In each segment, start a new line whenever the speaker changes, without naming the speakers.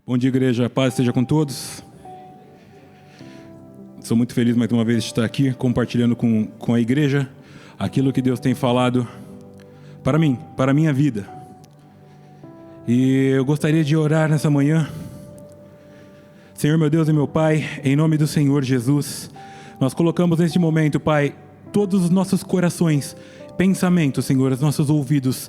Bom dia, igreja. Paz esteja com todos. Sou muito feliz mais uma vez de estar aqui compartilhando com a igreja aquilo que Deus tem falado para mim, para a minha vida. E eu gostaria de orar nessa manhã. Senhor, meu Deus e meu Pai, em nome do Senhor Jesus, nós colocamos neste momento, Pai, todos os nossos corações, pensamentos, Senhor, os nossos ouvidos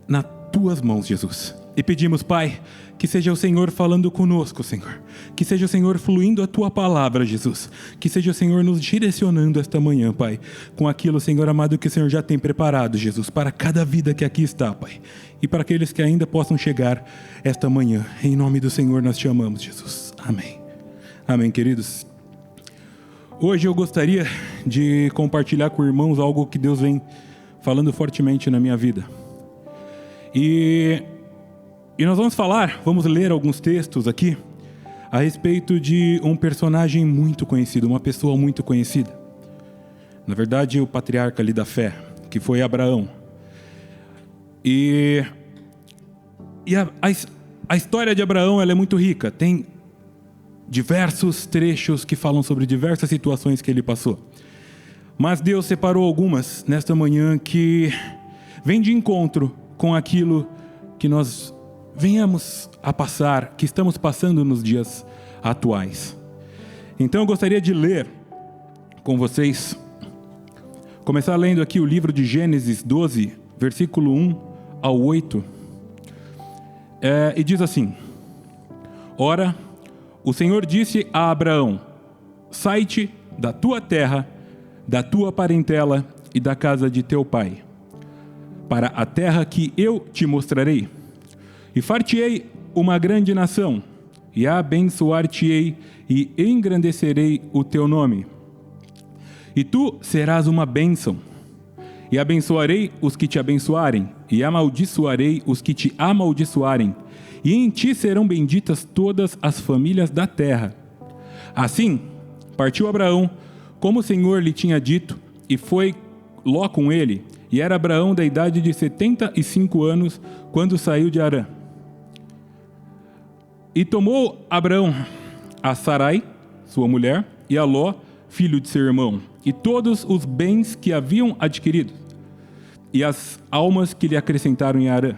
nas Tuas mãos, Jesus. E pedimos, Pai, que seja o Senhor falando conosco, Senhor. Que seja o Senhor fluindo a Tua palavra, Jesus. Que seja o Senhor nos direcionando esta manhã, Pai, com aquilo, Senhor amado, que o Senhor já tem preparado, Jesus, para cada vida que aqui está, Pai. E para aqueles que ainda possam chegar esta manhã. Em nome do Senhor nós te amamos, Jesus. Amém. Amém, queridos. Hoje eu gostaria de compartilhar com irmãos algo que Deus vem falando fortemente na minha vida. E nós vamos ler alguns textos aqui a respeito de um personagem muito conhecido, uma pessoa muito conhecida. Na verdade, o patriarca ali da fé, que foi Abraão. E a história de Abraão ela é muito rica, tem diversos trechos que falam sobre diversas situações que ele passou. Mas Deus separou algumas nesta manhã que vem de encontro com aquilo que nós venhamos a passar, que estamos passando nos dias atuais. Então eu gostaria de ler com vocês, começar lendo aqui o livro de Gênesis 12, versículo 1 ao 8. E diz assim: Ora, o Senhor disse a Abraão: Sai-te da tua terra, da tua parentela e da casa de teu pai, para a terra que eu te mostrarei. E far-te-ei uma grande nação, e abençoar-te-ei e engrandecerei o teu nome. E tu serás uma bênção. E abençoarei os que te abençoarem, e amaldiçoarei os que te amaldiçoarem. E em ti serão benditas todas as famílias da terra. Assim, partiu Abraão, como o Senhor lhe tinha dito, e foi Ló com ele. E era Abraão da idade de 75 anos, quando saiu de Harã. E tomou Abraão a Sarai, sua mulher, e a Ló, filho de seu irmão, e todos os bens que haviam adquirido, e as almas que lhe acrescentaram em Harã.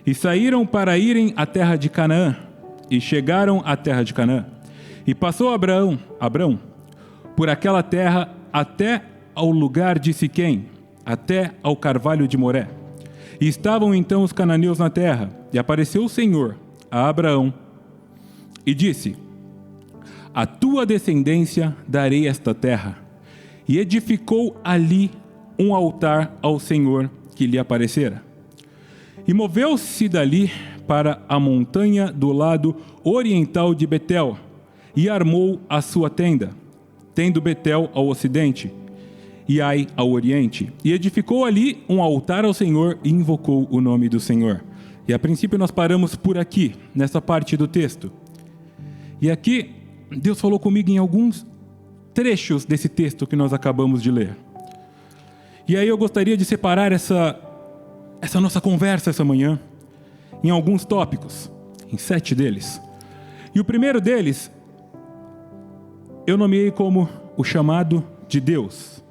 E saíram para irem à terra de Canaã, e chegaram à terra de Canaã. E passou Abraão, por aquela terra até ao lugar de Siquém, até ao carvalho de Moré. E estavam então os cananeus na terra, e apareceu o Senhor a Abraão, e disse: A tua descendência darei esta terra. E edificou ali um altar ao Senhor que lhe aparecera. E moveu-se dali para a montanha do lado oriental de Betel, e armou a sua tenda, tendo Betel ao ocidente, e Ai ao oriente, e edificou ali um altar ao Senhor, e invocou o nome do Senhor. E a princípio nós paramos por aqui, nessa parte do texto. E aqui, Deus falou comigo em alguns trechos desse texto que nós acabamos de ler. E aí eu gostaria de separar essa nossa conversa essa manhã em alguns tópicos, em 7 deles. E o primeiro deles, eu nomeei como o chamado de Deus.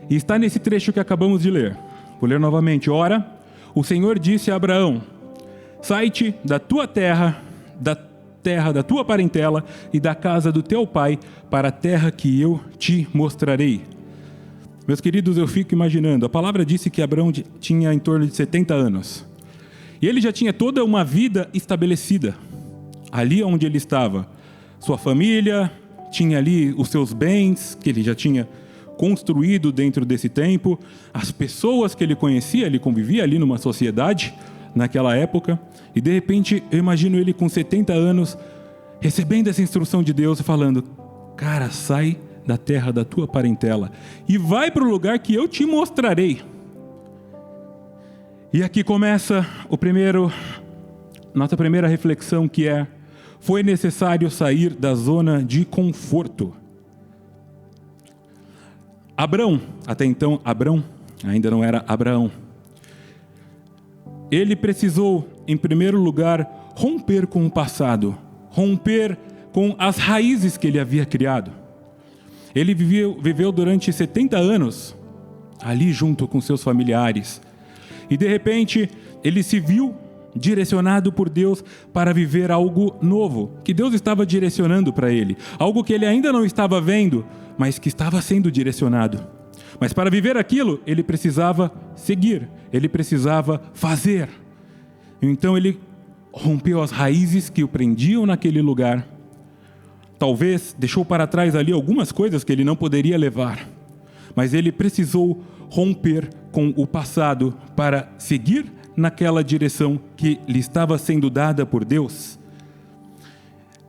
E está nesse trecho que acabamos de ler. Vou ler novamente. Ora, o Senhor disse a Abraão: Sai-te da tua terra da tua parentela e da casa do teu pai, para a terra que eu te mostrarei. Meus queridos, eu fico imaginando, a palavra disse que Abraão tinha em torno de 70 anos. E ele já tinha toda uma vida estabelecida, ali onde ele estava. Sua família, tinha ali os seus bens, que ele já tinha construído dentro desse tempo, as pessoas que ele conhecia, ele convivia ali numa sociedade naquela época, e de repente eu imagino ele com 70 anos recebendo essa instrução de Deus e falando: Cara, sai da terra da tua parentela e vai para o lugar que eu te mostrarei. E aqui começa nossa primeira reflexão, que é: foi necessário sair da zona de conforto. Abrão, até então Abrão, ainda não era Abraão, ele precisou, em primeiro lugar, romper com o passado, romper com as raízes que ele havia criado. Ele viveu durante 70 anos ali junto com seus familiares. E de repente, ele se viu direcionado por Deus para viver algo novo, que Deus estava direcionando para ele. Algo que ele ainda não estava vendo, mas que estava sendo direcionado. Mas para viver aquilo, ele precisava seguir, ele precisava fazer. Então ele rompeu as raízes que o prendiam naquele lugar. Talvez deixou para trás ali algumas coisas que ele não poderia levar. Mas ele precisou romper com o passado para seguir naquela direção que lhe estava sendo dada por Deus.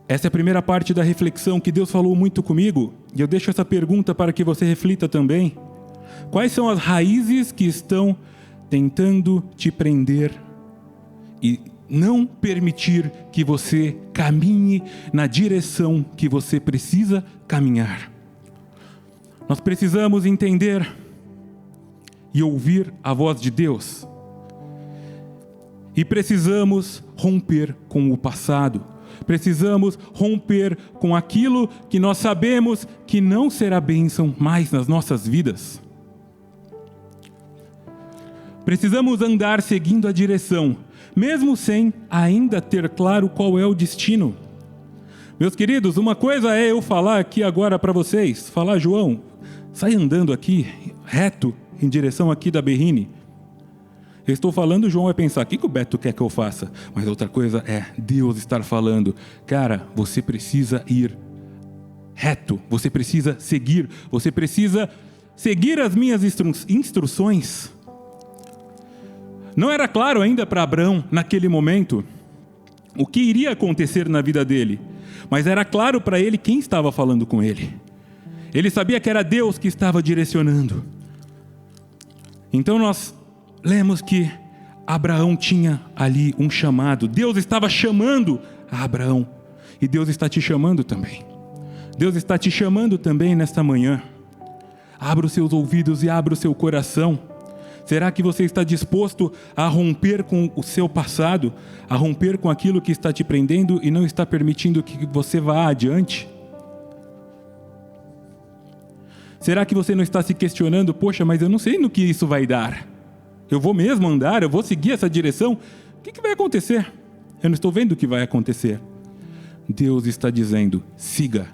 Essa é a primeira parte da reflexão que Deus falou muito comigo. E eu deixo essa pergunta para que você reflita também. Quais são as raízes que estão tentando te prender e não permitir que você caminhe na direção que você precisa caminhar? Nós precisamos entender e ouvir a voz de Deus. E precisamos romper com o passado. Precisamos romper com aquilo que nós sabemos que não será bênção mais nas nossas vidas. Precisamos andar seguindo a direção, mesmo sem ainda ter claro qual é o destino. Meus queridos, uma coisa é eu falar aqui agora para vocês, falar, João, sai andando aqui, reto, em direção aqui da Berrine. Eu estou falando, o João vai pensar, o que o Beto quer que eu faça? Mas outra coisa é Deus estar falando, cara, você precisa ir reto, você precisa seguir as minhas instruções. Não era claro ainda para Abraão, naquele momento, o que iria acontecer na vida dele, mas era claro para ele quem estava falando com ele. Ele sabia que era Deus que estava direcionando. Então nós lemos que Abraão tinha ali um chamado. Deus estava chamando a Abraão. E Deus está te chamando também. Deus está te chamando também nesta manhã. Abra os seus ouvidos e abra o seu coração. Será que você está disposto a romper com o seu passado? A romper com aquilo que está te prendendo e não está permitindo que você vá adiante? Será que você não está se questionando, poxa, mas eu não sei no que isso vai dar. Eu vou mesmo andar, eu vou seguir essa direção? O que vai acontecer? Eu não estou vendo o que vai acontecer. Deus está dizendo, siga.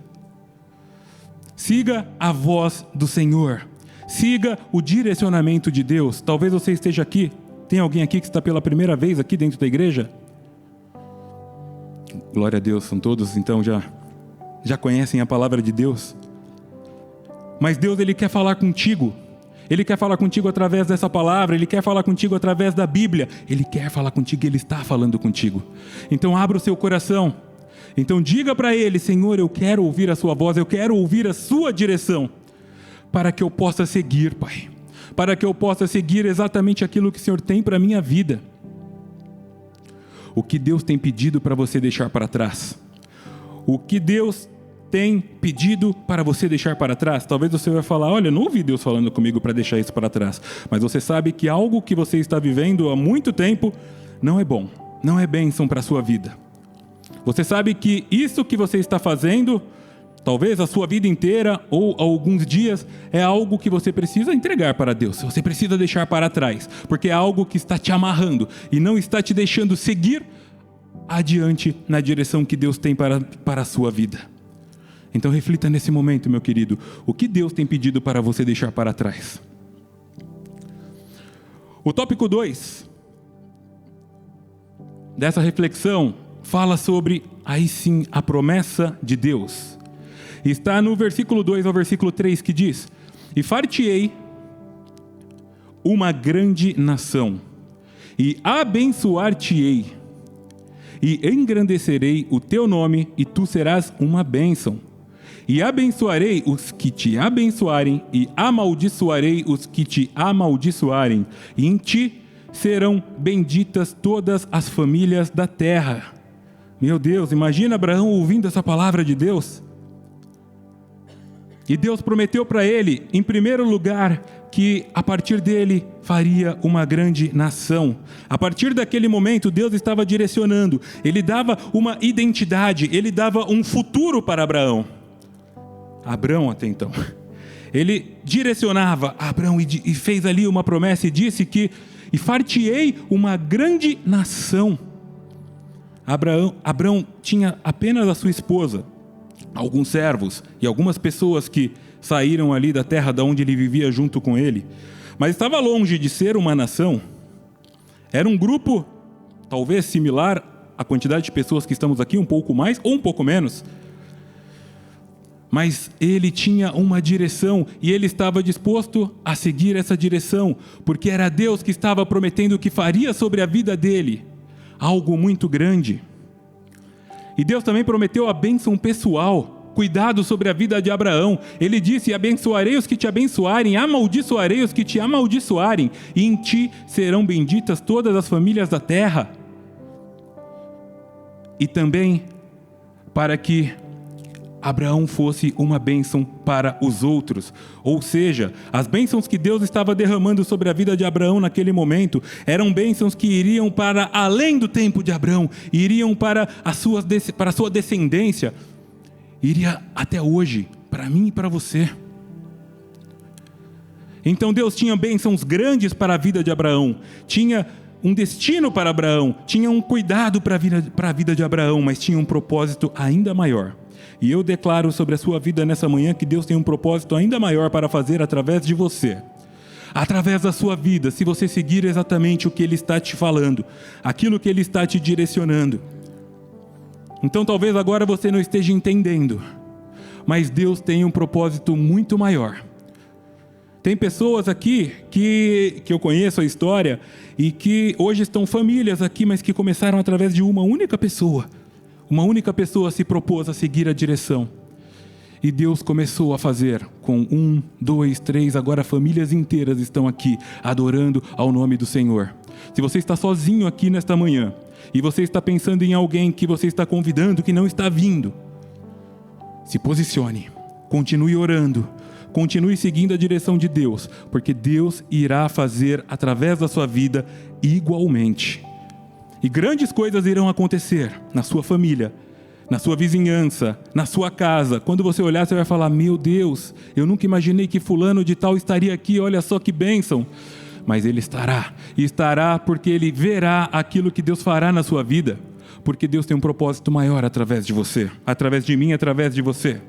Siga a voz do Senhor. Siga o direcionamento de Deus. Talvez você esteja aqui. Tem alguém aqui que está pela primeira vez aqui dentro da igreja? Glória a Deus, são todos então já conhecem a palavra de Deus. Mas Deus, Ele quer falar contigo. Ele quer falar contigo através dessa palavra. Ele quer falar contigo através da Bíblia. Ele quer falar contigo, Ele está falando contigo. Então abra o seu coração. Então diga para Ele, Senhor, eu quero ouvir a sua voz, eu quero ouvir a sua direção, para que eu possa seguir, Pai. Para que eu possa seguir exatamente aquilo que o Senhor tem para a minha vida. O que Deus tem pedido para você deixar para trás. O que Deus tem pedido para você deixar para trás. Talvez você vai falar, olha, eu não ouvi Deus falando comigo para deixar isso para trás. Mas você sabe que algo que você está vivendo há muito tempo não é bom, não é bênção para a sua vida. Você sabe que isso que você está fazendo, talvez a sua vida inteira ou alguns dias, é algo que você precisa entregar para Deus. Você precisa deixar para trás, porque é algo que está te amarrando e não está te deixando seguir adiante na direção que Deus tem para a sua vida. Então reflita nesse momento, meu querido, o que Deus tem pedido para você deixar para trás. O tópico 2 dessa reflexão fala sobre, aí sim, a promessa de Deus. Está no versículo 2 ao versículo 3 que diz, e far-te-ei uma grande nação, e abençoar-te-ei, e engrandecerei o teu nome, e tu serás uma bênção. E abençoarei os que te abençoarem, e amaldiçoarei os que te amaldiçoarem. E em ti serão benditas todas as famílias da terra. Meu Deus, imagina Abraão ouvindo essa palavra de Deus. E Deus prometeu para ele, em primeiro lugar, que a partir dele faria uma grande nação. A partir daquele momento, Deus estava direcionando. Ele dava uma identidade, ele dava um futuro para Abraão. Abrão até então. Ele direcionava Abrão e fez ali uma promessa e disse que e far-te-ei uma grande nação. Abrão tinha apenas a sua esposa, alguns servos e algumas pessoas que saíram ali da terra de onde ele vivia junto com ele. Mas estava longe de ser uma nação. Era um grupo talvez similar à quantidade de pessoas que estamos aqui, um pouco mais ou um pouco menos. Mas ele tinha uma direção e ele estava disposto a seguir essa direção, porque era Deus que estava prometendo que faria sobre a vida dele algo muito grande. E Deus também prometeu a bênção pessoal, cuidado sobre a vida de Abraão. Ele disse: abençoarei os que te abençoarem, amaldiçoarei os que te amaldiçoarem, e em ti serão benditas todas as famílias da terra. E também para que Abraão fosse uma bênção para os outros. Ou seja, as bênçãos que Deus estava derramando sobre a vida de Abraão naquele momento eram bênçãos que iriam para além do tempo de Abraão, iriam para a sua descendência, iria até hoje, para mim e para você. Então Deus tinha bênçãos grandes para a vida de Abraão, tinha um destino para Abraão, tinha um cuidado para a vida de Abraão, mas tinha um propósito ainda maior. E eu declaro sobre a sua vida nessa manhã que Deus tem um propósito ainda maior para fazer através de você. Através da sua vida, se você seguir exatamente o que Ele está te falando, aquilo que Ele está te direcionando. Então talvez agora você não esteja entendendo, mas Deus tem um propósito muito maior. Tem pessoas aqui que eu conheço a história e que hoje estão famílias aqui, mas que começaram através de uma única pessoa. Uma única pessoa se propôs a seguir a direção. E Deus começou a fazer com 1, 2, 3, agora famílias inteiras estão aqui adorando ao nome do Senhor. Se você está sozinho aqui nesta manhã e você está pensando em alguém que você está convidando que não está vindo, se posicione, continue orando, continue seguindo a direção de Deus, porque Deus irá fazer através da sua vida igualmente. E grandes coisas irão acontecer na sua família, na sua vizinhança, na sua casa. Quando você olhar, você vai falar: meu Deus, eu nunca imaginei que fulano de tal estaria aqui, olha só que bênção. Mas ele estará, e estará porque ele verá aquilo que Deus fará na sua vida, porque Deus tem um propósito maior através de você, através de mim, através de você.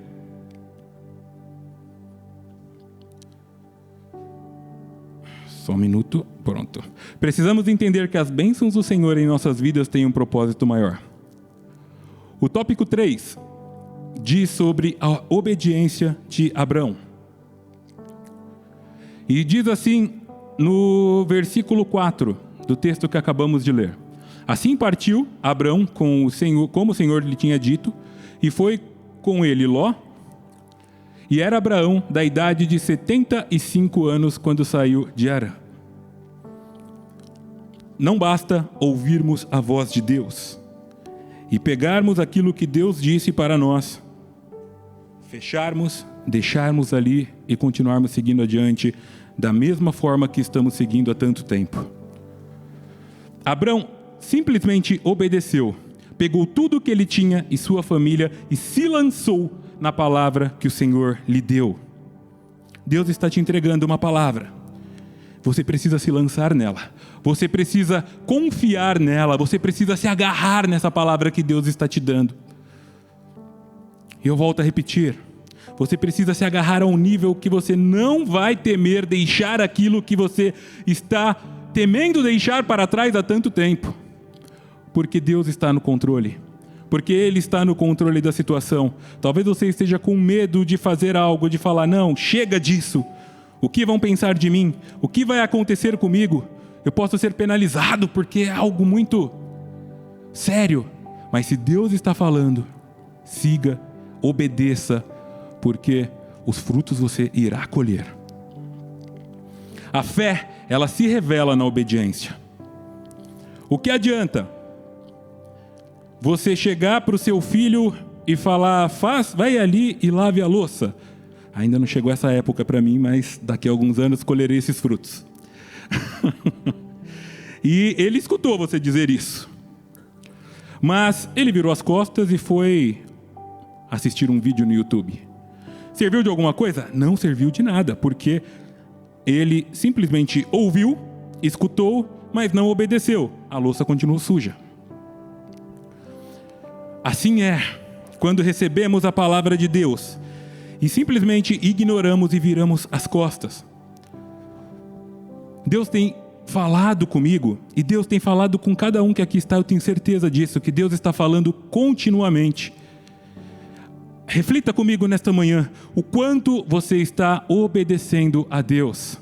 Só um minuto, pronto. Precisamos entender que as bênçãos do Senhor em nossas vidas têm um propósito maior. O tópico 3 diz sobre a obediência de Abrão. E diz assim no versículo 4 do texto que acabamos de ler: assim partiu Abrão com o Senhor, como o Senhor lhe tinha dito, e foi com ele Ló. E era Abraão da idade de 75 anos quando saiu de Harã. Não basta ouvirmos a voz de Deus e pegarmos aquilo que Deus disse para nós, fecharmos, deixarmos ali e continuarmos seguindo adiante da mesma forma que estamos seguindo há tanto tempo. Abrão simplesmente obedeceu, pegou tudo o que ele tinha e sua família e se lançou na palavra que o Senhor lhe deu. Deus está te entregando uma palavra. Você precisa se lançar nela. Você precisa confiar nela. Você precisa se agarrar nessa palavra que Deus está te dando. E eu volto a repetir. Você precisa se agarrar a um nível que você não vai temer deixar aquilo que você está temendo deixar para trás há tanto tempo. Porque Deus está no controle. Porque Ele está no controle da situação. Talvez você esteja com medo de fazer algo, de falar: não, chega disso. O que vão pensar de mim? O que vai acontecer comigo? Eu posso ser penalizado porque é algo muito sério. Mas se Deus está falando, siga, obedeça, porque os frutos você irá colher. A fé, ela se revela na obediência. O que adianta você chegar para o seu filho e falar: vai ali e lave a louça. Ainda não chegou essa época para mim, mas daqui a alguns anos colherei esses frutos. E ele escutou você dizer isso. Mas ele virou as costas e foi assistir um vídeo no YouTube. Serviu de alguma coisa? Não serviu de nada, porque ele simplesmente ouviu, escutou, mas não obedeceu. A louça continuou suja. Assim é quando recebemos a palavra de Deus e simplesmente ignoramos e viramos as costas. Deus tem falado comigo e Deus tem falado com cada um que aqui está. Eu tenho certeza disso, que Deus está falando continuamente. Reflita comigo nesta manhã o quanto você está obedecendo a Deus.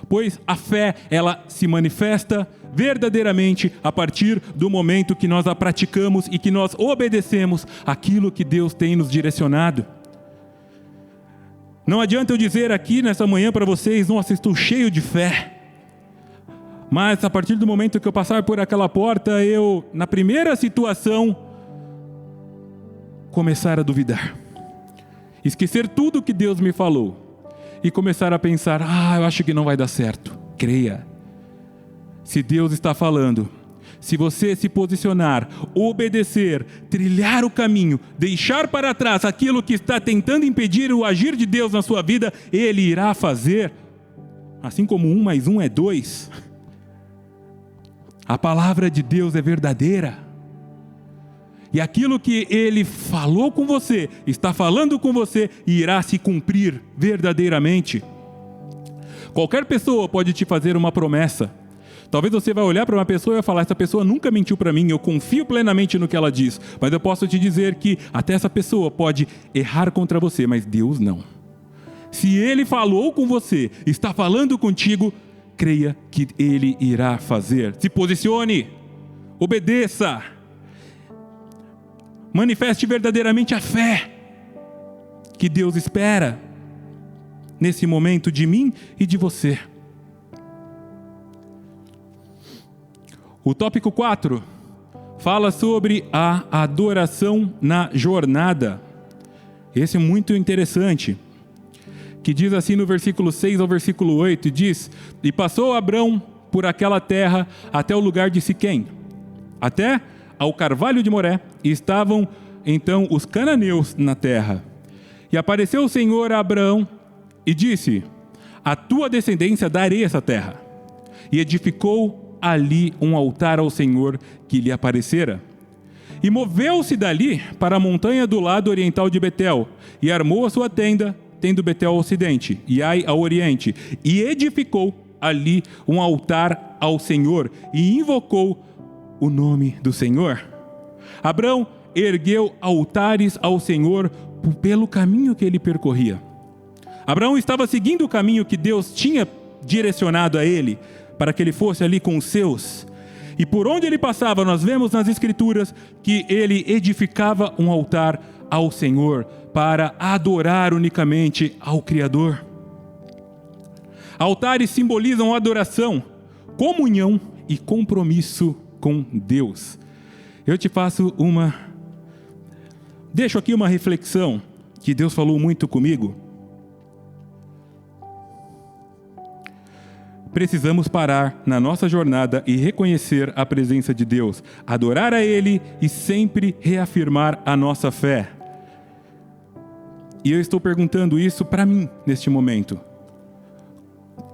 Pois a fé, ela se manifesta verdadeiramente a partir do momento que nós a praticamos e que nós obedecemos aquilo que Deus tem nos direcionado. Não adianta eu dizer aqui nessa manhã para vocês, nossa, estou cheio de fé. Mas a partir do momento que eu passar por aquela porta, eu, na primeira situação, começar a duvidar. Esquecer tudo que Deus me falou. E começar a pensar, eu acho que não vai dar certo. Creia. Se Deus está falando, se você se posicionar, obedecer, trilhar o caminho, deixar para trás aquilo que está tentando impedir o agir de Deus na sua vida, Ele irá fazer. Assim como 1 mais 1 é 2. A palavra de Deus é verdadeira. E aquilo que Ele falou com você, está falando com você e irá se cumprir verdadeiramente. Qualquer pessoa pode te fazer uma promessa. Talvez você vai olhar para uma pessoa e vai falar, essa pessoa nunca mentiu para mim, eu confio plenamente no que ela diz. Mas eu posso te dizer que até essa pessoa pode errar contra você, mas Deus não. Se Ele falou com você, está falando contigo, creia que Ele irá fazer. Se posicione, obedeça, manifeste verdadeiramente a fé que Deus espera nesse momento de mim e de você. O tópico 4 fala sobre a adoração na jornada. Esse é muito interessante, que diz assim no versículo 6 ao versículo 8, diz: E passou Abrão por aquela terra até o lugar de Siquém, até ao carvalho de Moré, e estavam então os cananeus na terra. E apareceu o Senhor a Abraão e disse: A tua descendência darei essa terra. E edificou ali um altar ao Senhor que lhe aparecera. E moveu-se dali para a montanha do lado oriental de Betel, e armou a sua tenda, tendo Betel ao ocidente, e Ai ao oriente, e edificou ali um altar ao Senhor, e invocou o nome do Senhor. Abrão ergueu altares ao Senhor pelo caminho que ele percorria. Abraão estava seguindo o caminho que Deus tinha direcionado a ele, para que ele fosse ali com os seus. E por onde ele passava, nós vemos nas Escrituras que ele edificava um altar ao Senhor, para adorar unicamente ao Criador. Altares simbolizam adoração, comunhão e compromisso com Deus. Eu te faço deixo aqui uma reflexão que Deus falou muito comigo. Precisamos parar na nossa jornada e reconhecer a presença de Deus, adorar a Ele e sempre reafirmar a nossa fé. E eu estou perguntando isso para mim neste momento.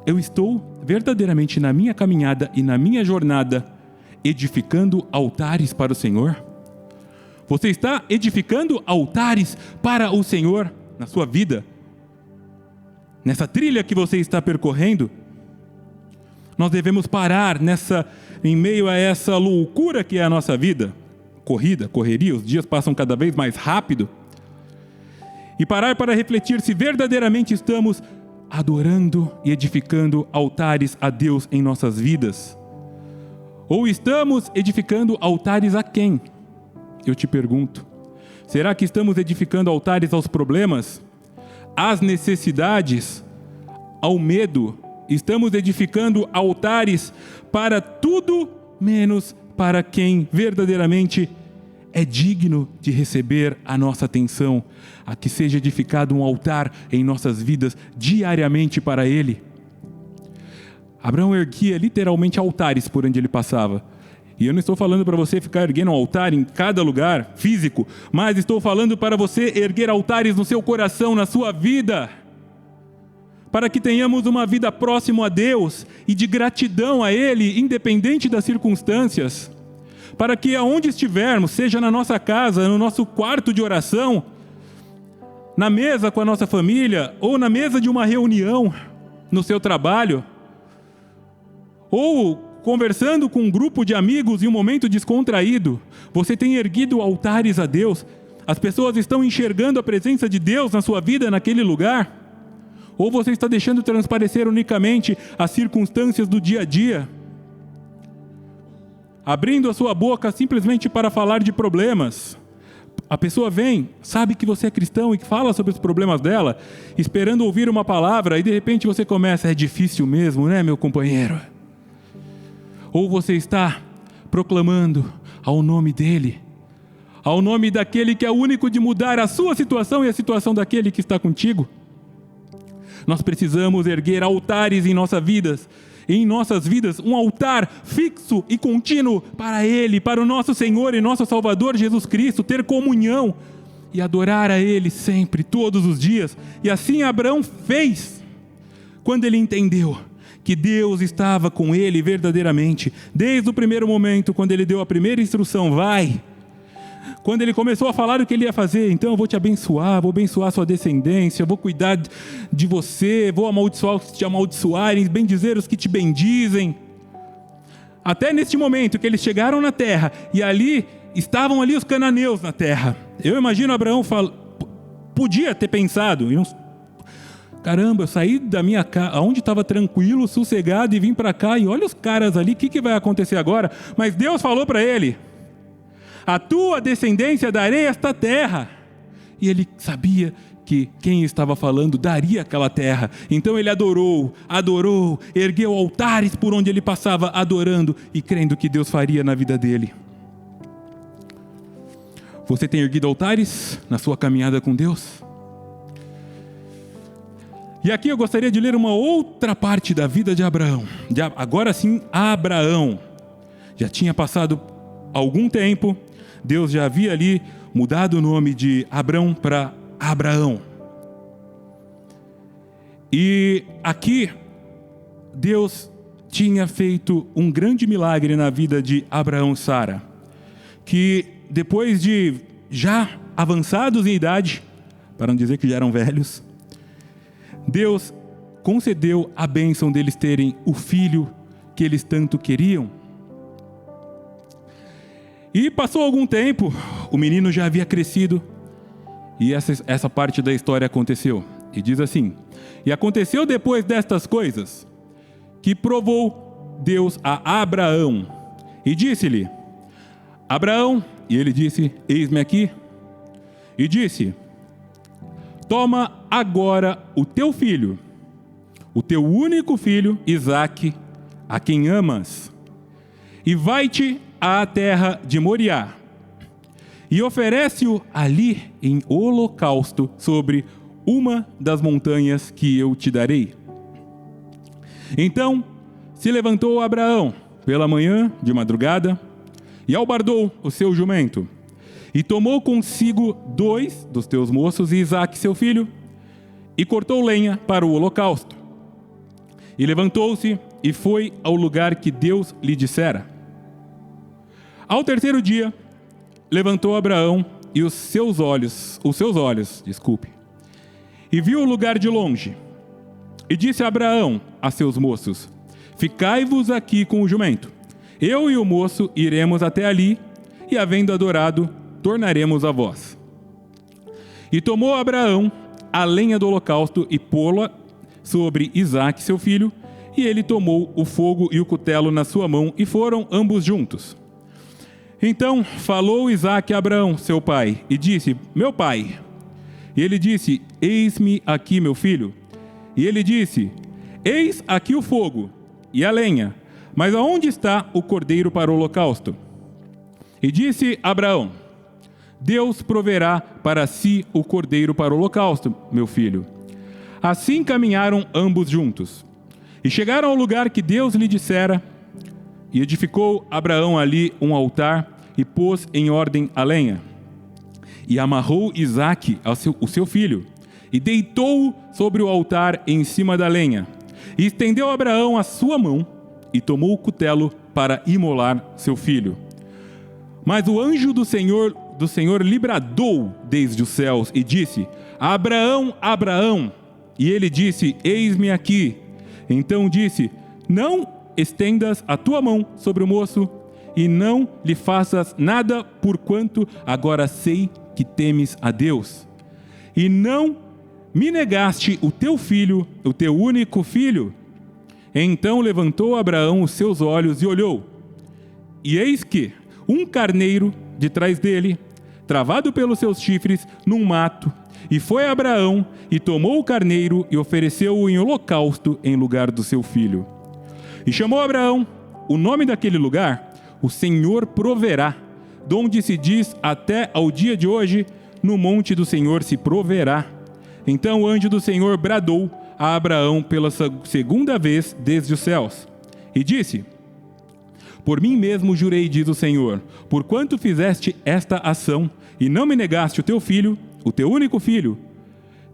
Eu estou verdadeiramente na minha caminhada e na minha jornada edificando altares para o Senhor? Você está edificando altares para o Senhor na sua vida? Nessa trilha que você está percorrendo? Nós devemos parar em meio a essa loucura que é a nossa vida. Correria, os dias passam cada vez mais rápido. E parar para refletir se verdadeiramente estamos adorando e edificando altares a Deus em nossas vidas. Ou estamos edificando altares a quem? Eu te pergunto. Será que estamos edificando altares aos problemas? Às necessidades? Ao medo? Estamos edificando altares para tudo menos para quem verdadeiramente é digno de receber a nossa atenção, a que seja edificado um altar em nossas vidas diariamente para Ele. Abraão erguia literalmente altares por onde ele passava. E eu não estou falando para você ficar erguendo um altar em cada lugar físico, mas estou falando para você erguer altares no seu coração, na sua vida, para que tenhamos uma vida próxima a Deus e de gratidão a Ele, independente das circunstâncias. Para que aonde estivermos, seja na nossa casa, no nosso quarto de oração, na mesa com a nossa família, ou na mesa de uma reunião, no seu trabalho, ou conversando com um grupo de amigos em um momento descontraído, você tem erguido altares a Deus, as pessoas estão enxergando a presença de Deus na sua vida naquele lugar, ou você está deixando transparecer unicamente as circunstâncias do dia a dia, abrindo a sua boca simplesmente para falar de problemas. A pessoa vem, sabe que você é cristão e fala sobre os problemas dela, esperando ouvir uma palavra, e de repente você começa: é difícil mesmo, né, meu companheiro? Ou você está proclamando ao nome dele, ao nome daquele que é o único de mudar a sua situação e a situação daquele que está contigo. Nós precisamos erguer altares em nossas vidas, um altar fixo e contínuo para Ele, para o nosso Senhor e nosso Salvador Jesus Cristo, ter comunhão e adorar a Ele sempre, todos os dias. E assim Abraão fez, quando ele entendeu que Deus estava com ele verdadeiramente, desde o primeiro momento, quando ele deu a primeira instrução: vai. Quando ele começou a falar o que ele ia fazer: então eu vou te abençoar, vou abençoar a sua descendência, vou cuidar de você, vou amaldiçoar os que te amaldiçoarem, bendizer os que te bendizem. Até neste momento que eles chegaram na terra, e ali estavam ali os cananeus na terra. Eu imagino Abraão podia ter pensado: caramba, eu saí da minha casa, onde estava tranquilo, sossegado, e vim para cá, e olha os caras ali, o que vai acontecer agora? Mas Deus falou para ele: a tua descendência darei esta terra. E ele sabia que quem estava falando daria aquela terra. Então ele adorou, ergueu altares por onde ele passava, adorando e crendo que Deus faria na vida dele. Você tem erguido altares na sua caminhada com Deus? E aqui eu gostaria de ler uma outra parte da vida de Abraão. Agora sim, Abraão. Já tinha passado algum tempo, Deus já havia ali mudado o nome de Abrão para Abraão. E aqui, Deus tinha feito um grande milagre na vida de Abraão e Sara, que depois de já avançados em idade, para não dizer que já eram velhos, Deus concedeu a bênção deles terem o filho que eles tanto queriam. E passou algum tempo, o menino já havia crescido, e essa parte da história aconteceu. E diz assim: e aconteceu depois destas coisas, que provou Deus a Abraão, e disse-lhe: Abraão, e ele disse: eis-me aqui. E disse: toma agora o teu filho, o teu único filho, Isaque, a quem amas, e vai-te à terra de Moriá, e oferece-o ali em holocausto sobre uma das montanhas que eu te darei. Então se levantou Abraão pela manhã de madrugada, e albardou o seu jumento, e tomou consigo 2 dos teus moços e Isaque seu filho, e cortou lenha para o holocausto. E levantou-se e foi ao lugar que Deus lhe dissera. Ao terceiro dia, levantou Abraão e os seus olhos, e viu o lugar de longe. E disse Abraão a seus moços: ficai-vos aqui com o jumento. Eu e o moço iremos até ali, e havendo adorado, tornaremos a vós. E tomou Abraão a lenha do holocausto e pô-la sobre Isaque seu filho, e ele tomou o fogo e o cutelo na sua mão, e foram ambos juntos. Então falou Isaque a Abraão, seu pai, e disse: meu pai. E ele disse: eis-me aqui, meu filho. E ele disse: eis aqui o fogo e a lenha, mas aonde está o cordeiro para o holocausto? E disse Abraão: Deus proverá para si o cordeiro para o holocausto, meu filho. Assim caminharam ambos juntos. E chegaram ao lugar que Deus lhe dissera, e edificou Abraão ali um altar, e pôs em ordem a lenha. E amarrou Isaque, o seu filho, e deitou-o sobre o altar em cima da lenha. E estendeu Abraão a sua mão, e tomou o cutelo para imolar seu filho. Mas o anjo do Senhor lhe bradou desde os céus, e disse: Abraão, Abraão! E ele disse: Eis-me aqui. Então disse: Não estendas a tua mão sobre o moço, e não lhe faças nada, porquanto agora sei que temes a Deus. E não me negaste o teu filho, o teu único filho. Então levantou Abraão os seus olhos e olhou. E eis que um carneiro de trás dele, travado pelos seus chifres, num mato. E foi Abraão e tomou o carneiro e ofereceu-o em holocausto em lugar do seu filho. E chamou Abraão o nome daquele lugar: O Senhor proverá, donde se diz até ao dia de hoje: No monte do Senhor se proverá. Então o anjo do Senhor bradou a Abraão pela segunda vez desde os céus, e disse: Por mim mesmo jurei, diz o Senhor, porquanto fizeste esta ação, e não me negaste o teu filho, o teu único filho,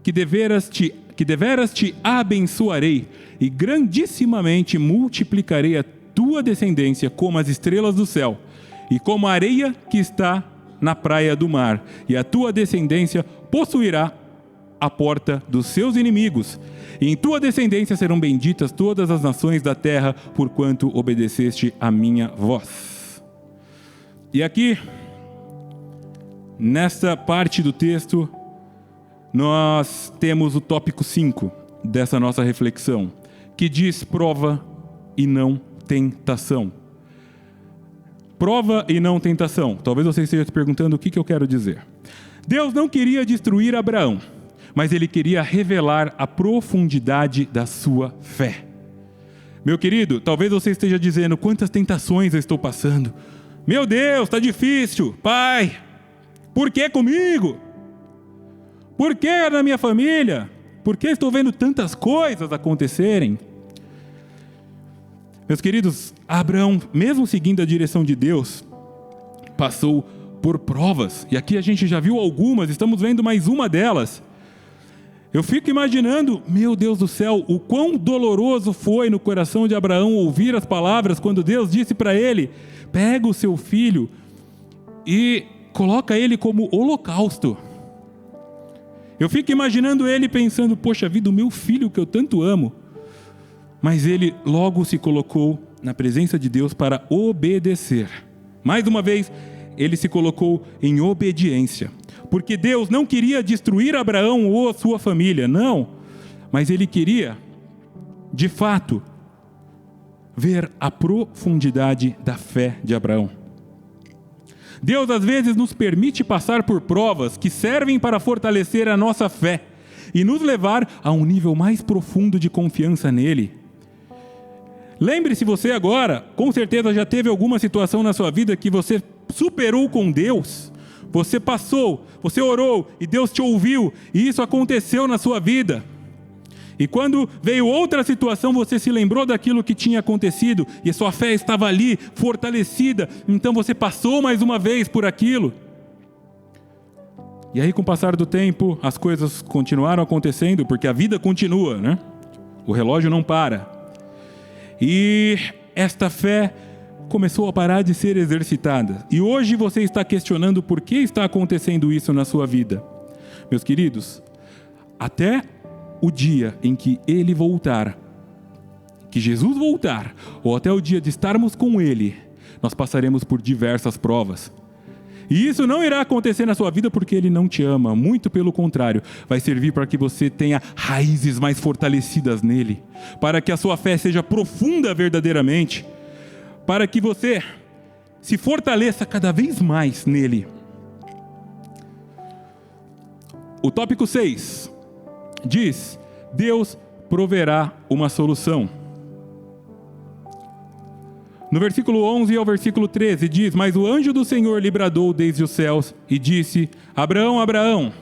que deveras te abençoarei, e grandissimamente multiplicarei a tua descendência como as estrelas do céu, e como a areia que está na praia do mar, e a tua descendência possuirá a porta dos seus inimigos, e em tua descendência serão benditas todas as nações da terra, porquanto obedeceste a minha voz. E aqui, nesta parte do texto, nós temos o tópico 5 dessa nossa reflexão, que diz prova e não tentação. Prova e não tentação. Talvez você esteja se perguntando o que eu quero dizer. Deus não queria destruir Abraão, mas ele queria revelar a profundidade da sua fé. Meu querido, talvez você esteja dizendo: quantas tentações eu estou passando. Meu Deus, está difícil. Pai, por que comigo? Por que na minha família? Por que estou vendo tantas coisas acontecerem? Meus queridos, Abraão, mesmo seguindo a direção de Deus, passou por provas. E aqui a gente já viu algumas, estamos vendo mais uma delas. Eu fico imaginando, meu Deus do céu, o quão doloroso foi no coração de Abraão ouvir as palavras quando Deus disse para ele: pega o seu filho e coloca ele como holocausto. Eu fico imaginando ele pensando: poxa vida, o meu filho que eu tanto amo. Mas ele logo se colocou na presença de Deus para obedecer. Mais uma vez, ele se colocou em obediência. Porque Deus não queria destruir Abraão ou a sua família, não. Mas ele queria, de fato, ver a profundidade da fé de Abraão. Deus às vezes nos permite passar por provas que servem para fortalecer a nossa fé e nos levar a um nível mais profundo de confiança nele. Lembre-se, você agora, com certeza já teve alguma situação na sua vida que você superou com Deus. Você passou, você orou e Deus te ouviu, e isso aconteceu na sua vida. E quando veio outra situação, você se lembrou daquilo que tinha acontecido e a sua fé estava ali, fortalecida. Então você passou mais uma vez por aquilo. E aí, com o passar do tempo, as coisas continuaram acontecendo, porque a vida continua, né? O relógio não para. E esta fé começou a parar de ser exercitada. E hoje você está questionando por que está acontecendo isso na sua vida. Meus queridos, até o dia em que Ele voltar, que Jesus voltar, ou até o dia de estarmos com Ele, nós passaremos por diversas provas. E isso não irá acontecer na sua vida porque Ele não te ama, muito pelo contrário, vai servir para que você tenha raízes mais fortalecidas nele, para que a sua fé seja profunda verdadeiramente, para que você se fortaleça cada vez mais nele. O tópico 6 diz: Deus proverá uma solução. No versículo 11 ao versículo 13 diz: Mas o anjo do Senhor lhe bradou desde os céus e disse: Abraão, Abraão.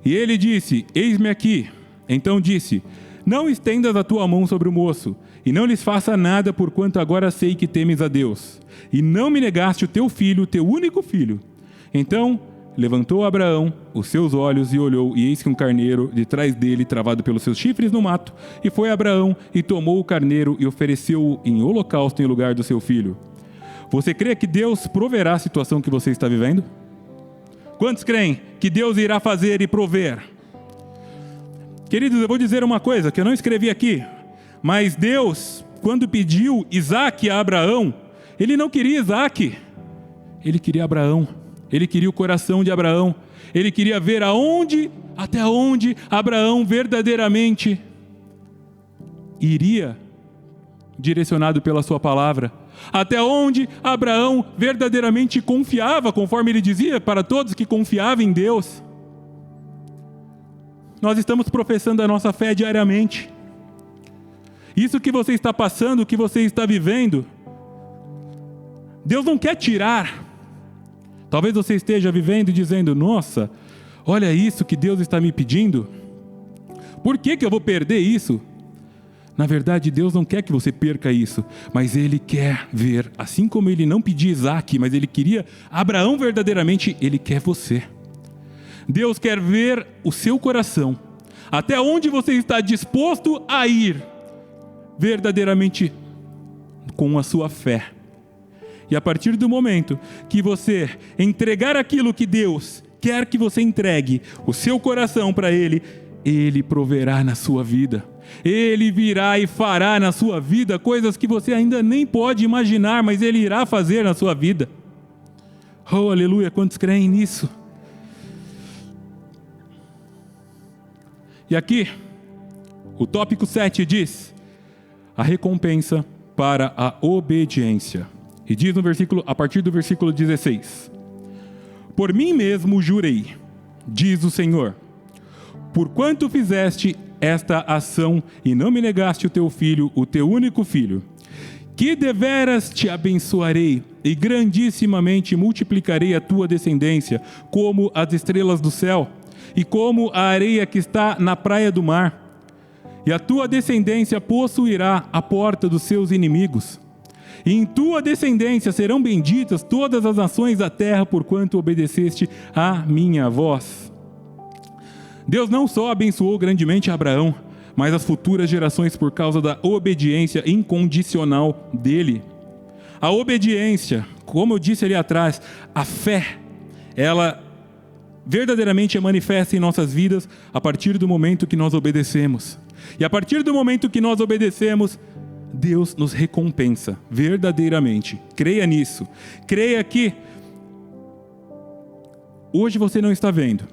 E ele disse: Eis-me aqui. Então disse: Não estendas a tua mão sobre o moço, e não lhes faça nada, porquanto agora sei que temes a Deus, e não me negaste o teu filho, teu único filho. Então levantou Abraão os seus olhos e olhou, e eis que um carneiro de trás dele, travado pelos seus chifres no mato. E foi Abraão e tomou o carneiro e ofereceu-o em holocausto em lugar do seu filho. Você crê que Deus proverá a situação que você está vivendo? Quantos creem que Deus irá fazer e prover? Queridos, eu vou dizer uma coisa que eu não escrevi aqui, mas Deus, quando pediu Isaque a Abraão, Ele não queria Isaque, Ele queria Abraão. Ele queria o coração de Abraão. Ele queria ver até onde Abraão verdadeiramente iria, direcionado pela sua palavra. Até onde Abraão verdadeiramente confiava, conforme ele dizia para todos que confiavam em Deus. Nós estamos professando a nossa fé diariamente. Isso que você está passando, o que você está vivendo, Deus não quer tirar. Talvez você esteja vivendo e dizendo: nossa, olha isso que Deus está me pedindo. Por que eu vou perder isso? Na verdade, Deus não quer que você perca isso, mas Ele quer ver, assim como Ele não pediu Isaque, mas Ele queria Abraão verdadeiramente, Ele quer você. Deus quer ver o seu coração, até onde você está disposto a ir, verdadeiramente com a sua fé. E a partir do momento que você entregar aquilo que Deus quer que você entregue, o seu coração para Ele, Ele proverá na sua vida. Ele virá e fará na sua vida coisas que você ainda nem pode imaginar, mas Ele irá fazer na sua vida. Oh, aleluia, quantos creem nisso? E aqui, o tópico 7 diz: a recompensa para a obediência. E diz no versículo, a partir do versículo 16: Por mim mesmo jurei, diz o Senhor, porquanto fizeste esta ação e não me negaste o teu filho, o teu único filho, que deveras te abençoarei e grandissimamente multiplicarei a tua descendência como as estrelas do céu e como a areia que está na praia do mar. E a tua descendência possuirá a porta dos seus inimigos. E em tua descendência serão benditas todas as nações da terra, porquanto obedeceste à minha voz. Deus não só abençoou grandemente Abraão, mas as futuras gerações por causa da obediência incondicional dele. A obediência, como eu disse ali atrás, a fé, ela verdadeiramente é manifesta em nossas vidas a partir do momento que nós obedecemos. E a partir do momento que nós obedecemos, Deus nos recompensa verdadeiramente. Creia nisso. Creia que hoje você não está vendo.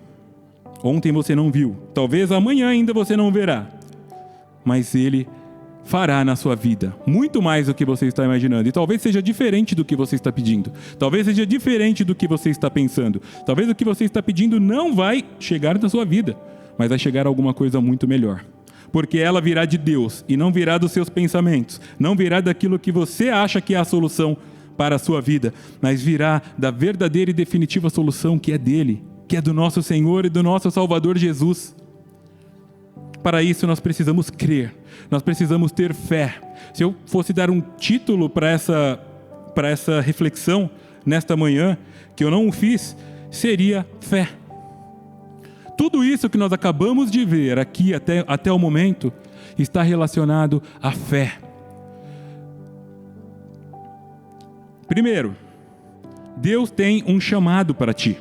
Ontem você não viu. Talvez amanhã ainda você não verá. Mas Ele fará na sua vida muito mais do que você está imaginando. E talvez seja diferente do que você está pedindo. Talvez seja diferente do que você está pensando. Talvez o que você está pedindo não vai chegar na sua vida, mas vai chegar alguma coisa muito melhor. Porque ela virá de Deus e não virá dos seus pensamentos, não virá daquilo que você acha que é a solução para a sua vida, mas virá da verdadeira e definitiva solução que é dele, que é do nosso Senhor e do nosso Salvador Jesus. Para isso nós precisamos crer, nós precisamos ter fé. Se eu fosse dar um título para essa reflexão nesta manhã, que eu não o fiz, seria fé. Tudo isso que nós acabamos de ver aqui até o momento está relacionado à fé. Primeiro, Deus tem um chamado para ti.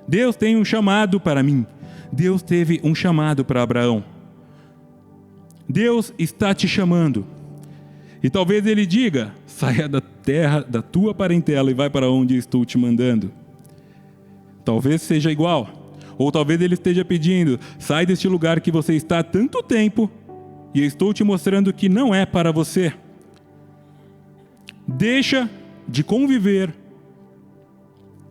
Deus tem um chamado para mim. Deus teve um chamado para Abraão. Deus está te chamando. E talvez Ele diga: saia da terra, da tua parentela e vai para onde estou te mandando. Talvez seja igual. Ou talvez Ele esteja pedindo: sai deste lugar que você está há tanto tempo e eu estou te mostrando que não é para você. Deixa de conviver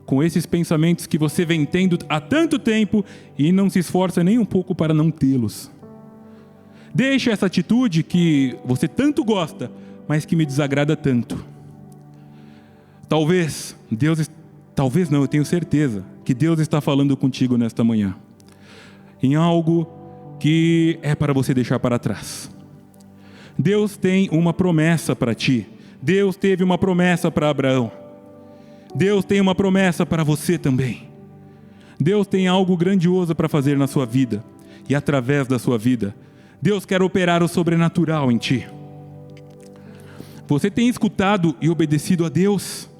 com esses pensamentos que você vem tendo há tanto tempo e não se esforça nem um pouco para não tê-los. Deixa essa atitude que você tanto gosta, mas que me desagrada tanto. Talvez não, eu tenho certeza que Deus está falando contigo nesta manhã, em algo que é para você deixar para trás. Deus tem uma promessa para ti. Deus teve uma promessa para Abraão. Deus tem uma promessa para você também. Deus tem algo grandioso para fazer na sua vida. E através da sua vida, Deus quer operar o sobrenatural em ti. Você tem escutado e obedecido a Deus?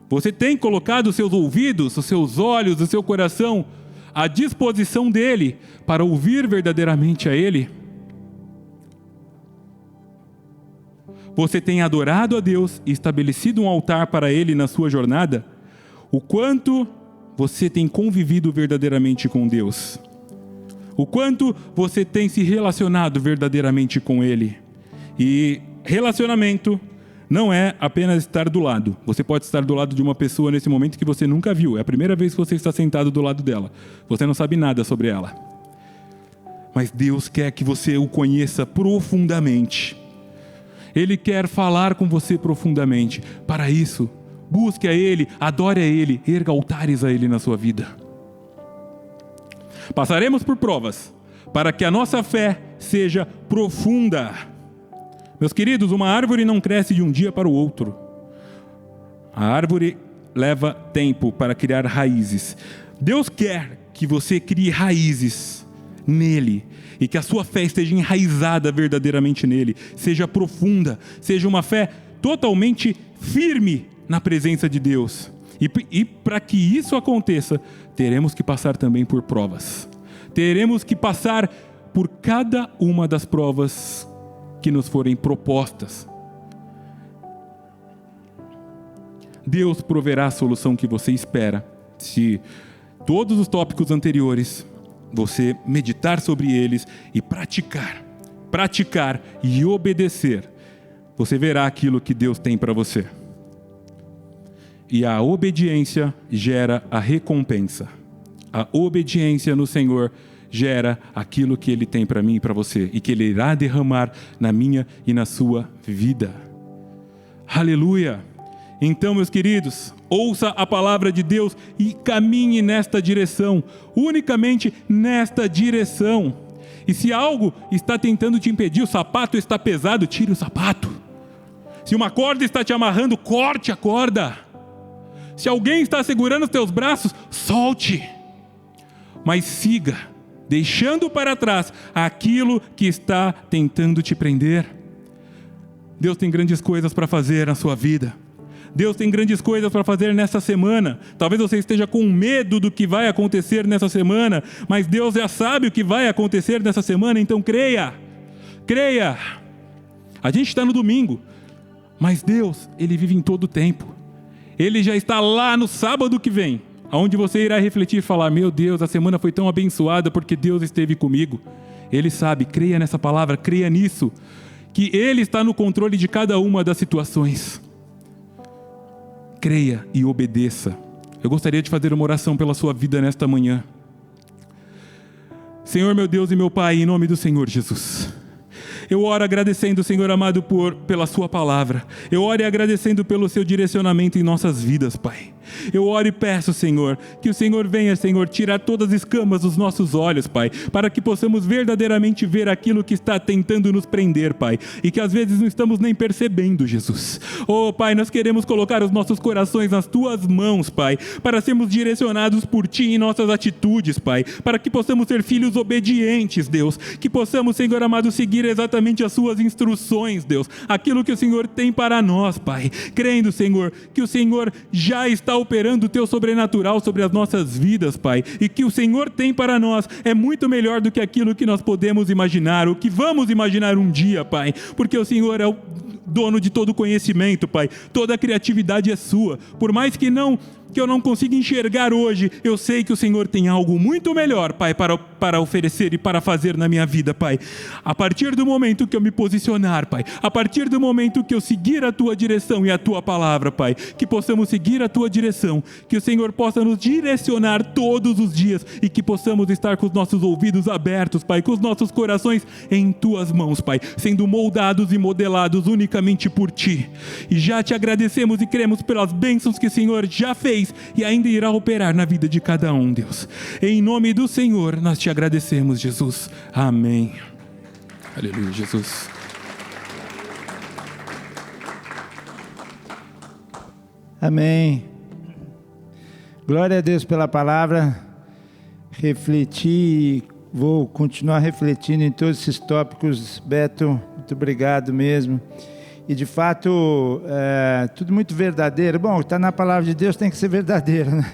Você tem colocado os seus ouvidos, os seus olhos, o seu coração à disposição dEle para ouvir verdadeiramente a Ele? Você tem adorado a Deus e estabelecido um altar para Ele na sua jornada? O quanto você tem convivido verdadeiramente com Deus? O quanto você tem se relacionado verdadeiramente com Ele? E relacionamento não é apenas estar do lado. Você pode estar do lado de uma pessoa nesse momento que você nunca viu. É a primeira vez que você está sentado do lado dela. Você não sabe nada sobre ela. Mas Deus quer que você o conheça profundamente. Ele quer falar com você profundamente. Para isso, busque a Ele, adore a Ele, erga altares a Ele na sua vida. Passaremos por provas para que a nossa fé seja profunda. Meus queridos, uma árvore não cresce de um dia para o outro. A árvore leva tempo para criar raízes. Deus quer que você crie raízes nele e que a sua fé esteja enraizada verdadeiramente nele, seja profunda, seja uma fé totalmente firme na presença de Deus. E para que isso aconteça, teremos que passar também por provas. Teremos que passar por cada uma das provas que nos forem propostas. Deus proverá a solução que você espera, se todos os tópicos anteriores você meditar sobre eles e praticar e obedecer. Você verá aquilo que Deus tem para você. E a obediência gera a recompensa. A obediência no Senhor gera aquilo que Ele tem para mim e para você, e que Ele irá derramar na minha e na sua vida. Aleluia! Então, meus queridos, ouça a palavra de Deus e caminhe nesta direção, unicamente nesta direção. E se algo está tentando te impedir, o sapato está pesado, tire o sapato. Se uma corda está te amarrando, corte a corda. Se alguém está segurando os teus braços, solte. Mas siga, deixando para trás aquilo que está tentando te prender. Deus tem grandes coisas para fazer na sua vida. Deus tem grandes coisas para fazer nessa semana. Talvez você esteja com medo do que vai acontecer nessa semana, mas Deus já sabe o que vai acontecer nessa semana, então creia. Creia. A gente está no domingo, mas Deus, Ele vive em todo o tempo. Ele já está lá no sábado que vem, onde você irá refletir e falar: meu Deus, a semana foi tão abençoada porque Deus esteve comigo. Ele sabe, creia nessa palavra, creia nisso, que Ele está no controle de cada uma das situações. Creia e obedeça. Eu gostaria de fazer uma oração pela sua vida nesta manhã. Senhor, meu Deus e meu Pai, em nome do Senhor Jesus, eu oro agradecendo, Senhor amado, pela sua palavra. Eu oro agradecendo pelo seu direcionamento em nossas vidas, Pai. Eu oro e peço, Senhor, que o Senhor venha, Senhor, tirar todas as escamas dos nossos olhos, Pai, para que possamos verdadeiramente ver aquilo que está tentando nos prender, Pai, e que às vezes não estamos nem percebendo, Jesus. Oh, Pai, nós queremos colocar os nossos corações nas Tuas mãos, Pai, para sermos direcionados por Ti em nossas atitudes, Pai, para que possamos ser filhos obedientes, Deus, que possamos, Senhor amado, seguir exatamente as Suas instruções, Deus, aquilo que o Senhor tem para nós, Pai, crendo, Senhor, que o Senhor já está operando o Teu sobrenatural sobre as nossas vidas, Pai, e que o Senhor tem para nós é muito melhor do que aquilo que nós podemos imaginar, o que vamos imaginar um dia, Pai, porque o Senhor é o dono de todo conhecimento, Pai, toda a criatividade é Sua, por mais que não que eu não consigo enxergar hoje, eu sei que o Senhor tem algo muito melhor, Pai, para oferecer e para fazer na minha vida, Pai. A partir do momento que eu me posicionar, Pai, a partir do momento que eu seguir a Tua direção e a Tua palavra, Pai, que possamos seguir a Tua direção, que o Senhor possa nos direcionar todos os dias e que possamos estar com os nossos ouvidos abertos, Pai, com os nossos corações em Tuas mãos, Pai, sendo moldados e modelados unicamente por Ti. E já Te agradecemos e cremos pelas bênçãos que o Senhor já fez e ainda irá operar na vida de cada um, Deus. Em nome do Senhor, nós Te agradecemos, Jesus. Amém. Aleluia, Jesus.
Amém. Glória a Deus pela palavra. Refleti, vou continuar refletindo em todos esses tópicos. Beto, muito obrigado mesmo. E de fato, tudo muito verdadeiro. Bom, está na palavra de Deus, tem que ser verdadeiro, né?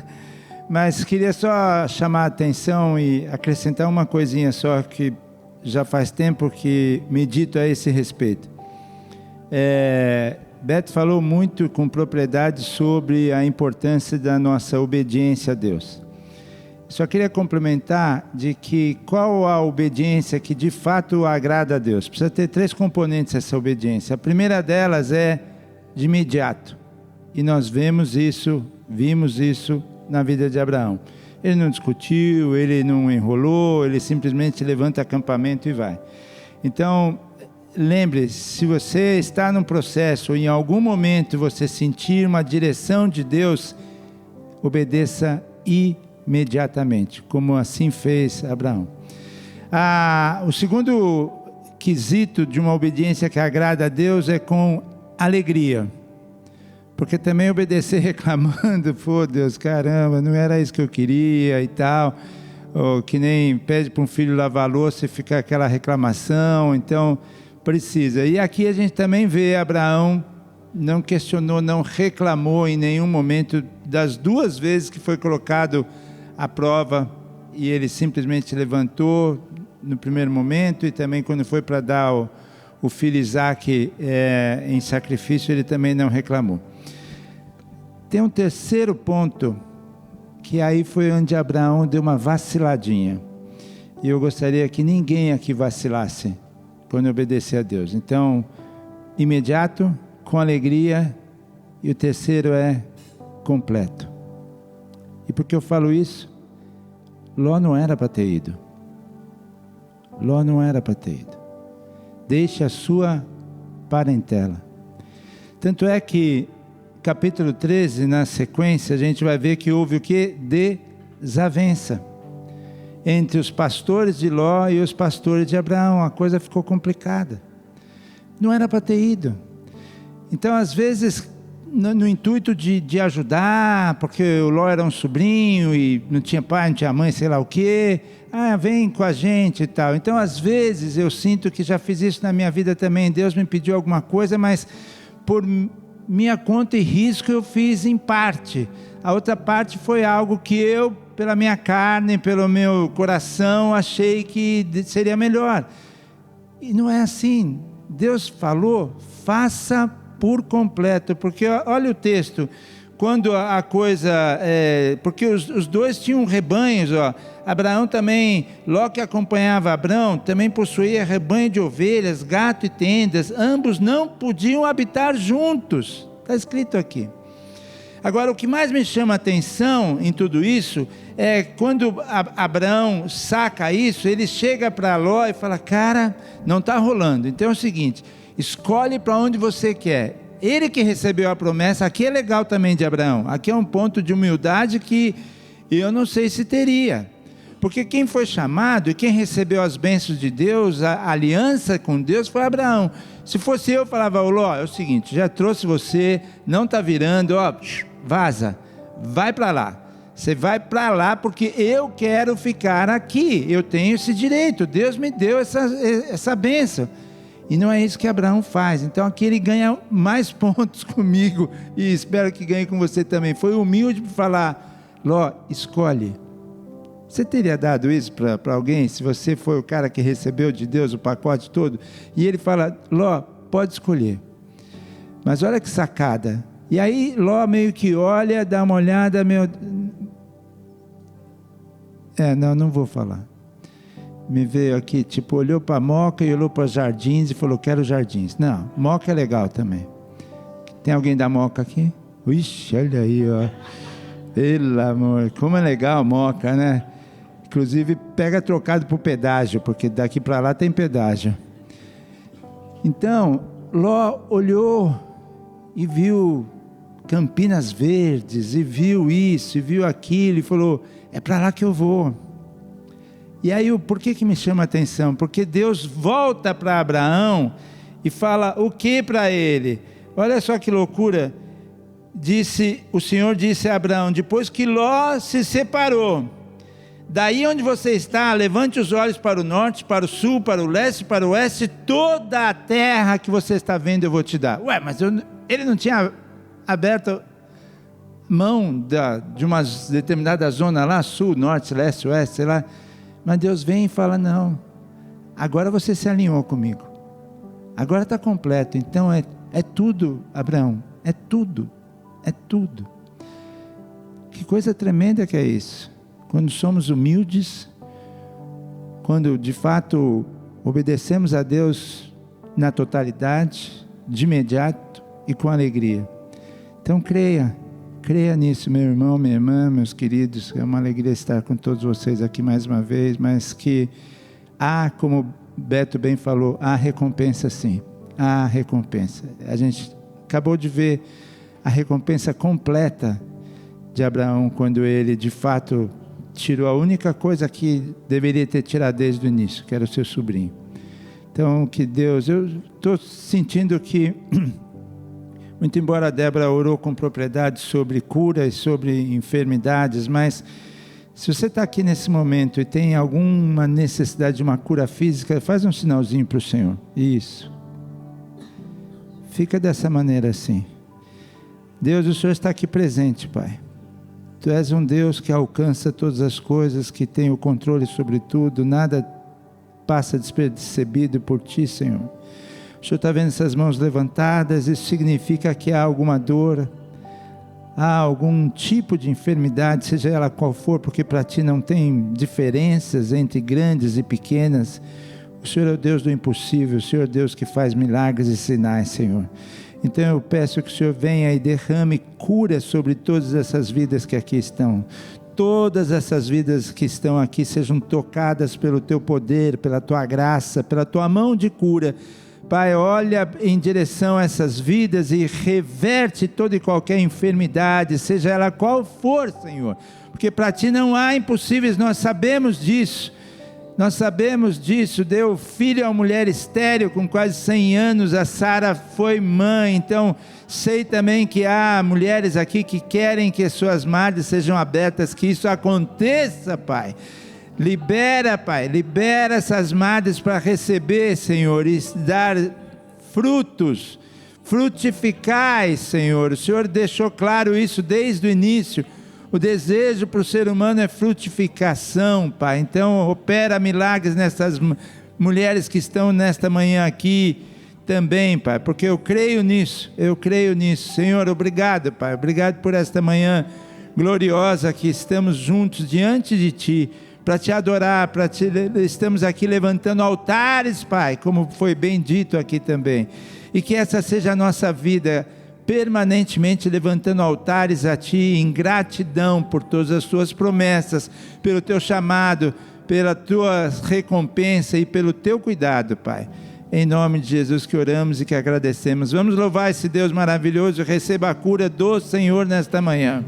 Mas queria só chamar a atenção e acrescentar uma coisinha só que já faz tempo que medito a esse respeito. Beto falou muito com propriedade sobre a importância da nossa obediência a Deus. Só queria complementar de que qual a obediência que de fato agrada a Deus. Precisa ter 3 componentes essa obediência. A primeira delas é de imediato. E nós vimos isso na vida de Abraão. Ele não discutiu, ele não enrolou, ele simplesmente levanta acampamento e vai. Então, lembre-se, se você está num processo ou em algum momento você sentir uma direção de Deus, obedeça imediatamente, como assim fez Abraão. O segundo quesito de uma obediência que agrada a Deus é com alegria. Porque também obedecer reclamando, pô Deus, caramba, não era isso que eu queria e tal, ou que nem pede para um filho lavar a louça e fica aquela reclamação, então precisa. E aqui a gente também vê Abraão não questionou, não reclamou em nenhum momento das 2 vezes que foi colocado à prova e ele simplesmente levantou no primeiro momento e também quando foi para dar o filho Isaque em sacrifício, ele também não reclamou. Tem um terceiro ponto, que aí foi onde Abraão deu uma vaciladinha. E eu gostaria que ninguém aqui vacilasse quando obedecer a Deus. Então, imediato, com alegria, e o terceiro é completo. E por que eu falo isso? Ló não era para ter ido. Ló não era para ter ido. Deixe a sua parentela. Tanto é que capítulo 13, na sequência, a gente vai ver que houve o que? Desavença entre os pastores de Ló e os pastores de Abraão. A coisa ficou complicada. Não era para ter ido. Então, às vezes, no intuito de ajudar, porque o Ló era um sobrinho e não tinha pai, não tinha mãe, sei lá o quê. Vem com a gente e tal. Então, às vezes, eu sinto que já fiz isso na minha vida também. Deus me pediu alguma coisa, mas por minha conta e risco eu fiz em parte. A outra parte foi algo que eu, pela minha carne, pelo meu coração, achei que seria melhor. E não é assim. Deus falou, faça por completo. Porque olha o texto, quando a coisa... porque os dois tinham rebanhos, Abraão também, Ló que acompanhava Abraão, também possuía rebanho de ovelhas, gato e tendas. Ambos não podiam habitar juntos. Está escrito aqui. Agora, o que mais me chama a atenção em tudo isso é quando Abraão saca isso, ele chega para Ló e fala, cara, não está rolando. Então é o seguinte, escolhe para onde você quer. Ele que recebeu a promessa, aqui é legal também de Abraão. Aqui é um ponto de humildade que eu não sei se teria. Porque quem foi chamado e quem recebeu as bênçãos de Deus, a aliança com Deus, foi Abraão. Se fosse eu falava, Ló, é o seguinte, já trouxe você, não está virando, vaza, vai para lá. Você vai para lá porque eu quero ficar aqui, eu tenho esse direito, Deus me deu essa bênção. E não é isso que Abraão faz. Então aqui ele ganha mais pontos comigo e espero que ganhe com você também. Foi humilde para falar, Ló, escolhe. Você teria dado isso para alguém, se você foi o cara que recebeu de Deus o pacote todo? E ele fala, Ló, pode escolher. Mas olha que sacada. E aí Ló meio que olha, dá uma olhada, não vou falar. Me veio aqui, tipo, olhou para Moca e olhou para os jardins e falou, quero jardins. Não, Moca é legal também. Tem alguém da Moca aqui? Ixi, olha aí, ó. Pelo amor, como é legal Moca, né? Inclusive, pega trocado por pedágio, porque daqui para lá tem pedágio. Então, Ló olhou e viu Campinas Verdes, e viu isso, e viu aquilo, e falou, é para lá que eu vou. E aí, por que me chama a atenção? Porque Deus volta para Abraão e fala o que para ele? Olha só que loucura. O Senhor disse a Abraão, depois que Ló se separou, daí onde você está, levante os olhos para o norte, para o sul, para o leste, para o oeste, toda a terra que você está vendo eu vou te dar. Ué, mas ele não tinha aberto mão de uma determinada zona lá, sul, norte, leste, oeste, sei lá. Mas Deus vem e fala, não, agora você se alinhou comigo, agora está completo, então é tudo, Abraão, é tudo. Que coisa tremenda que é isso, quando somos humildes, quando de fato obedecemos a Deus na totalidade, de imediato e com alegria. Então creia nisso, meu irmão, minha irmã, meus queridos, é uma alegria estar com todos vocês aqui mais uma vez, mas que como Beto bem falou, há recompensa sim, há recompensa. A gente acabou de ver a recompensa completa de Abraão, quando ele de fato tirou a única coisa que deveria ter tirado desde o início, que era o seu sobrinho. Então que Deus, eu estou sentindo que muito embora a Débora orou com propriedade sobre cura e sobre enfermidades, mas se você está aqui nesse momento e tem alguma necessidade de uma cura física, faz um sinalzinho para o Senhor. Isso. Fica dessa maneira assim. Deus, o Senhor está aqui presente, Pai. Tu és um Deus que alcança todas as coisas, que tem o controle sobre tudo, nada passa despercebido por Ti, Senhor. O Senhor está vendo essas mãos levantadas, isso significa que há alguma dor, há algum tipo de enfermidade, seja ela qual for, porque para Ti não tem diferenças entre grandes e pequenas. O Senhor é o Deus do impossível, o Senhor é o Deus que faz milagres e sinais, Senhor. Então eu peço que o Senhor venha e derrame cura sobre todas essas vidas que aqui estão. Todas essas vidas que estão aqui sejam tocadas pelo Teu poder, pela Tua graça, pela Tua mão de cura. Pai, olha em direção a essas vidas e reverte toda e qualquer enfermidade, seja ela qual for, Senhor. Porque para Ti não há impossíveis, nós sabemos disso. Nós sabemos disso, deu filho a uma mulher estéril com quase 100 anos, a Sara foi mãe, então sei também que há mulheres aqui que querem que suas madres sejam abertas, que isso aconteça, Pai. Libera, Pai, libera essas madres para receber, Senhor, e dar frutos, frutificais, Senhor. O Senhor deixou claro isso desde o início. O desejo para o ser humano é frutificação, Pai. Então, opera milagres nessas mulheres que estão nesta manhã aqui também, Pai, porque eu creio nisso. Senhor, obrigado, Pai. Obrigado por esta manhã gloriosa que estamos juntos diante de Ti, para Te adorar, estamos aqui levantando altares, Pai, como foi bem dito aqui também. E que essa seja a nossa vida, permanentemente levantando altares a Ti, em gratidão por todas as Tuas promessas, pelo Teu chamado, pela Tua recompensa e pelo Teu cuidado, Pai. Em nome de Jesus que oramos e que agradecemos. Vamos louvar esse Deus maravilhoso, receba a cura do Senhor nesta manhã.